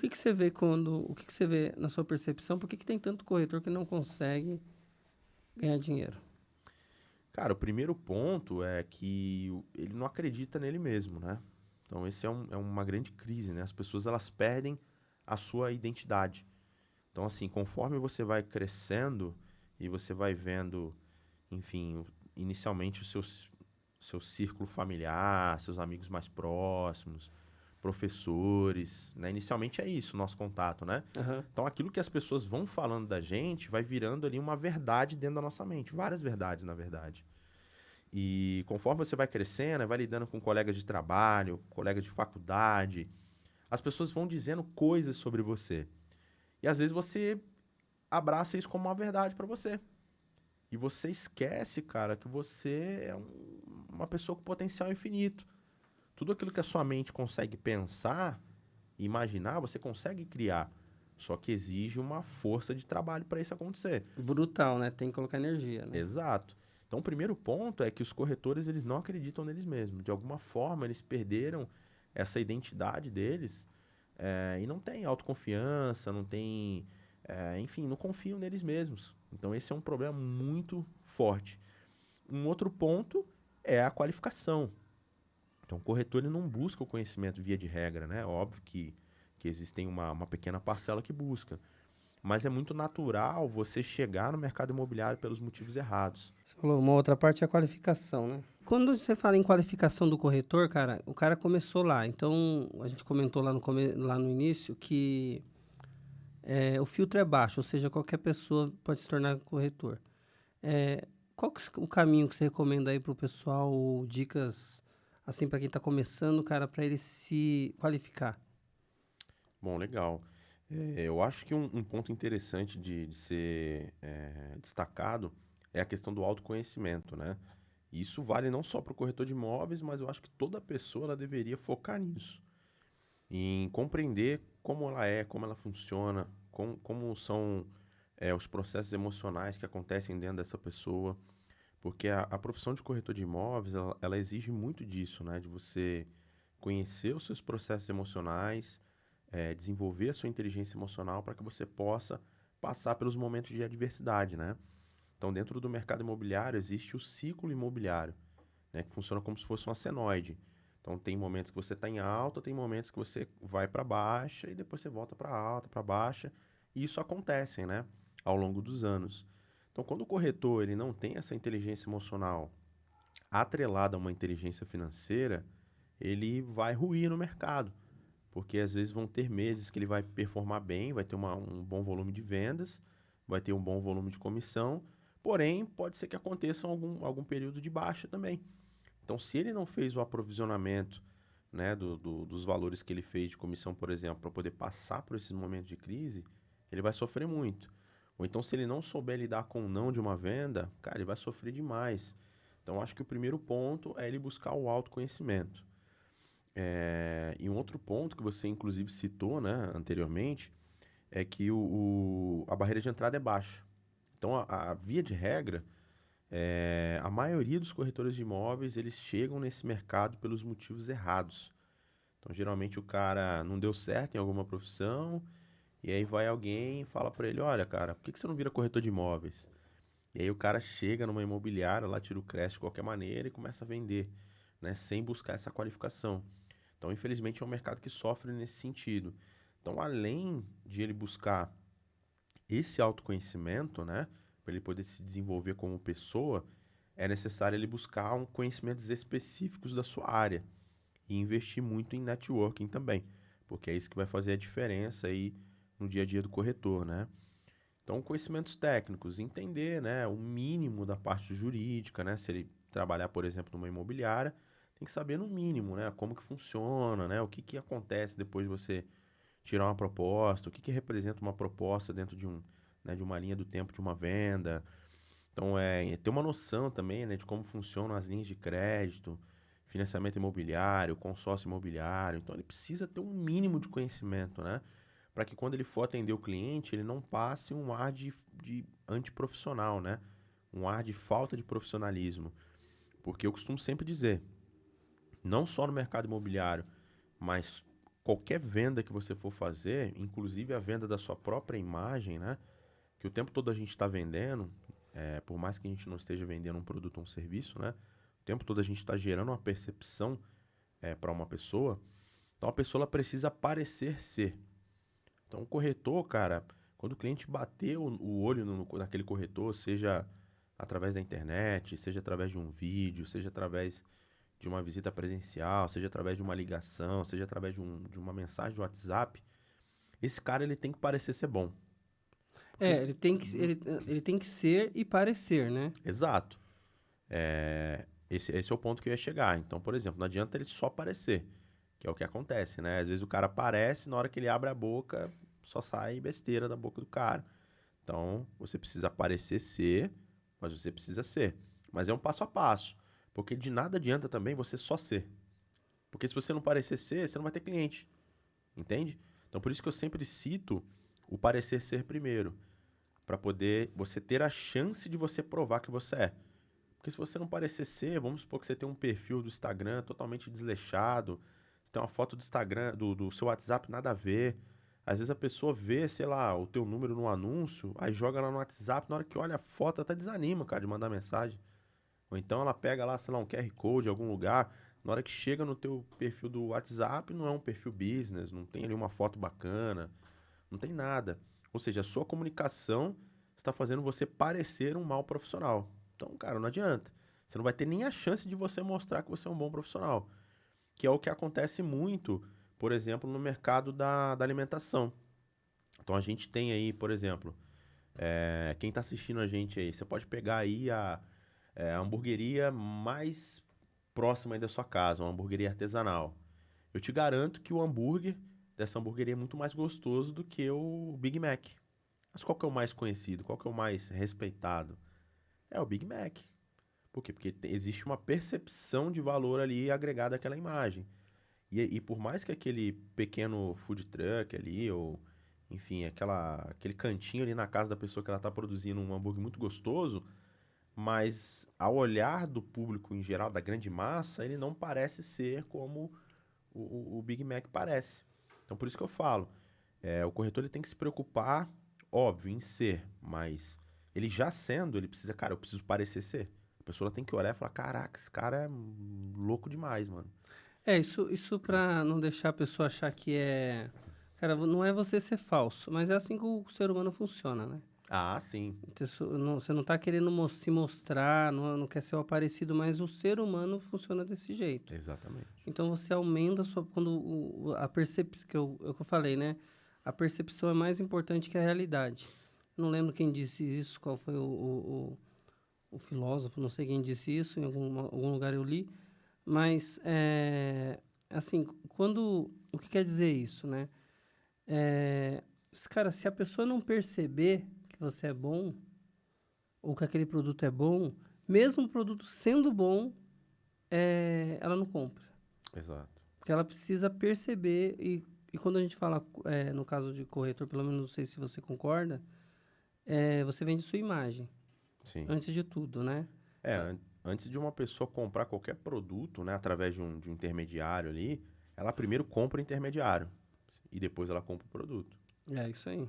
que que você vê o que que você vê na sua percepção? Por que que tem tanto corretor que não consegue ganhar dinheiro? Cara, o primeiro ponto é que ele não acredita nele mesmo, né? Então, esse é uma grande crise, né? As pessoas, elas perdem a sua identidade. Então, assim, conforme você vai crescendo e você vai vendo, enfim, inicialmente seu círculo familiar, seus amigos mais próximos, professores, né? Inicialmente é isso, o nosso contato, né? Aham. Então, aquilo que as pessoas vão falando da gente vai virando ali uma verdade dentro da nossa mente, várias verdades, na verdade. E conforme você vai crescendo, vai lidando com colegas de trabalho, colegas de faculdade, as pessoas vão dizendo coisas sobre você. E às vezes você abraça isso como uma verdade pra você. E você esquece, cara, que você é uma pessoa com potencial infinito. Tudo aquilo que a sua mente consegue pensar e imaginar, você consegue criar. Só que exige uma força de trabalho para isso acontecer. Brutal, né? Tem que colocar energia, né? Exato. Então, o primeiro ponto é que os corretores eles não acreditam neles mesmos. De alguma forma, eles perderam essa identidade deles e não têm autoconfiança, não têm, enfim, não confiam neles mesmos. Então, esse é um problema muito forte. Um outro ponto é a qualificação. Então, o corretor ele não busca o conhecimento via de regra, né? Óbvio que existem uma pequena parcela que busca. Mas é muito natural você chegar no mercado imobiliário pelos motivos errados. Você falou, uma outra parte é a qualificação, né? Quando você fala em qualificação do corretor, cara, o cara começou lá. Então, a gente comentou lá no início que o filtro é baixo, ou seja, qualquer pessoa pode se tornar corretor. É, qual que é o caminho que você recomenda aí para o pessoal, ou dicas assim para quem está começando, cara, para ele se qualificar? Bom, legal. Eu acho que um ponto interessante de ser destacado é a questão do autoconhecimento, né? E isso vale não só para o corretor de imóveis, mas eu acho que toda pessoa ela deveria focar nisso, em compreender como ela é, como ela funciona, como são os processos emocionais que acontecem dentro dessa pessoa, porque a profissão de corretor de imóveis, ela exige muito disso, né? De você conhecer os seus processos emocionais, desenvolver a sua inteligência emocional para que você possa passar pelos momentos de adversidade, né? Então, dentro do mercado imobiliário, existe o ciclo imobiliário, né? Que funciona como se fosse uma senoide. Então, tem momentos que você está em alta, tem momentos que você vai para baixa e depois você volta para alta, para baixa. E isso acontece, né? Ao longo dos anos. Então, quando o corretor ele não tem essa inteligência emocional atrelada a uma inteligência financeira, ele vai ruir no mercado. Porque às vezes vão ter meses que ele vai performar bem, vai ter um bom volume de vendas, vai ter um bom volume de comissão, porém pode ser que aconteça algum período de baixa também. Então, se ele não fez o aprovisionamento, né, dos valores que ele fez de comissão, por exemplo, para poder passar por esses momentos de crise, ele vai sofrer muito. Ou então, se ele não souber lidar com o não de uma venda, cara, ele vai sofrer demais. Então, acho que o primeiro ponto é ele buscar o autoconhecimento. E um outro ponto que você inclusive citou, né, anteriormente, é que a barreira de entrada é baixa. Então, a via de regra, a maioria dos corretores de imóveis, eles chegam nesse mercado pelos motivos errados. Então, geralmente o cara não deu certo em alguma profissão, e aí vai alguém e fala para ele, olha, cara, por que que você não vira corretor de imóveis? E aí o cara chega numa imobiliária, lá tira o crédito de qualquer maneira e começa a vender, né, sem buscar essa qualificação. Então, infelizmente, é um mercado que sofre nesse sentido. Então, além de ele buscar esse autoconhecimento, né, para ele poder se desenvolver como pessoa, é necessário ele buscar conhecimentos específicos da sua área e investir muito em networking também, porque é isso que vai fazer a diferença aí no dia a dia do corretor, né? Então, conhecimentos técnicos, entender, né, o mínimo da parte jurídica, né? Se ele trabalhar, por exemplo, numa imobiliária, tem que saber no mínimo, né, como que funciona, né, o que que acontece depois de você tirar uma proposta, o que que representa uma proposta dentro né, de uma linha do tempo de uma venda. Então, ter uma noção também, né, de como funcionam as linhas de crédito, financiamento imobiliário, consórcio imobiliário. Então, ele precisa ter um mínimo de conhecimento, né? Para que quando ele for atender o cliente, ele não passe um ar de antiprofissional, né? Um ar de falta de profissionalismo. Porque eu costumo sempre dizer, não só no mercado imobiliário, mas qualquer venda que você for fazer, inclusive a venda da sua própria imagem, né? Que o tempo todo a gente está vendendo, por mais que a gente não esteja vendendo um produto ou um serviço, né? O tempo todo a gente está gerando uma percepção para uma pessoa. Então a pessoa ela precisa parecer ser. Então o corretor, cara, quando o cliente bater o olho naquele corretor, seja através da internet, seja através de um vídeo, seja através de uma visita presencial, seja através de uma ligação, seja através de uma mensagem de WhatsApp, esse cara ele tem que parecer ser bom. Porque, Ele tem que ser e parecer, né? exato. Esse é o ponto que eu ia chegar. Então, por exemplo, não adianta ele só parecer, que é o que acontece, né? Às vezes o cara aparece, na hora que ele abre a boca, só sai besteira da boca do cara. Então, você precisa parecer ser, mas você precisa ser. Mas é um passo a passo. Porque de nada adianta também você só ser. Porque se você não parecer ser, você não vai ter cliente. Entende? Então, por isso que eu sempre cito o parecer ser primeiro. Para poder você ter a chance de você provar que você é. Porque se você não parecer ser, vamos supor que você tem um perfil do Instagram totalmente desleixado, você tem uma foto do Instagram, do seu WhatsApp nada a ver. Às vezes a pessoa vê, sei lá, o teu número no anúncio, aí joga lá no WhatsApp, na hora que olha a foto, até desanima, cara, de mandar mensagem. Ou então ela pega lá, sei lá, um QR Code em algum lugar, na hora que chega no teu perfil do WhatsApp, não é um perfil business, não tem ali uma foto bacana, não tem nada. Ou seja, a sua comunicação está fazendo você parecer um mau profissional. Então, cara, não adianta. Você não vai ter nem a chance de você mostrar que você é um bom profissional. Que é o que acontece muito, por exemplo, no mercado da alimentação. Então, a gente tem aí, por exemplo, quem está assistindo a gente aí, você pode pegar aí a hamburgueria mais próxima aí da sua casa, uma hamburgueria artesanal. Eu te garanto que o hambúrguer dessa hamburgueria é muito mais gostoso do que o Big Mac. Mas qual que é o mais conhecido? Qual que é o mais respeitado? É o Big Mac. Por quê? Porque existe uma percepção de valor ali agregada àquela imagem. E por mais que aquele pequeno food truck ali, ou enfim, aquele cantinho ali na casa da pessoa que ela está produzindo um hambúrguer muito gostoso, mas ao olhar do público em geral, da grande massa, ele não parece ser como o Big Mac parece. Então por isso que eu falo, o corretor ele tem que se preocupar, óbvio, em ser, mas ele já sendo, ele precisa, cara, eu preciso parecer ser. A pessoa tem que olhar e falar, caraca, esse cara é louco demais, mano. Isso para não deixar a pessoa achar que é. Cara, não é você ser falso, mas é assim que o ser humano funciona, né? Ah, sim, Você não tá querendo se mostrar, não quer ser o aparecido, mas o ser humano funciona desse jeito. exatamente. Então você aumenta a sua. Quando a percepção, que eu falei, né? A percepção é mais importante que a realidade. Não lembro quem disse isso, qual foi o filósofo, não sei quem disse isso, em algum lugar eu li. Mas, assim, o que quer dizer isso, né? Cara, se a pessoa não perceber que você é bom, ou que aquele produto é bom, mesmo o produto sendo bom, ela não compra. Exato. Porque ela precisa perceber, e quando a gente fala, no caso de corretor, pelo menos não sei se você concorda, você vende sua imagem, Sim. antes de tudo, né? Antes de uma pessoa comprar qualquer produto, né, através de um intermediário ali, ela primeiro compra o intermediário e depois ela compra o produto. É isso aí.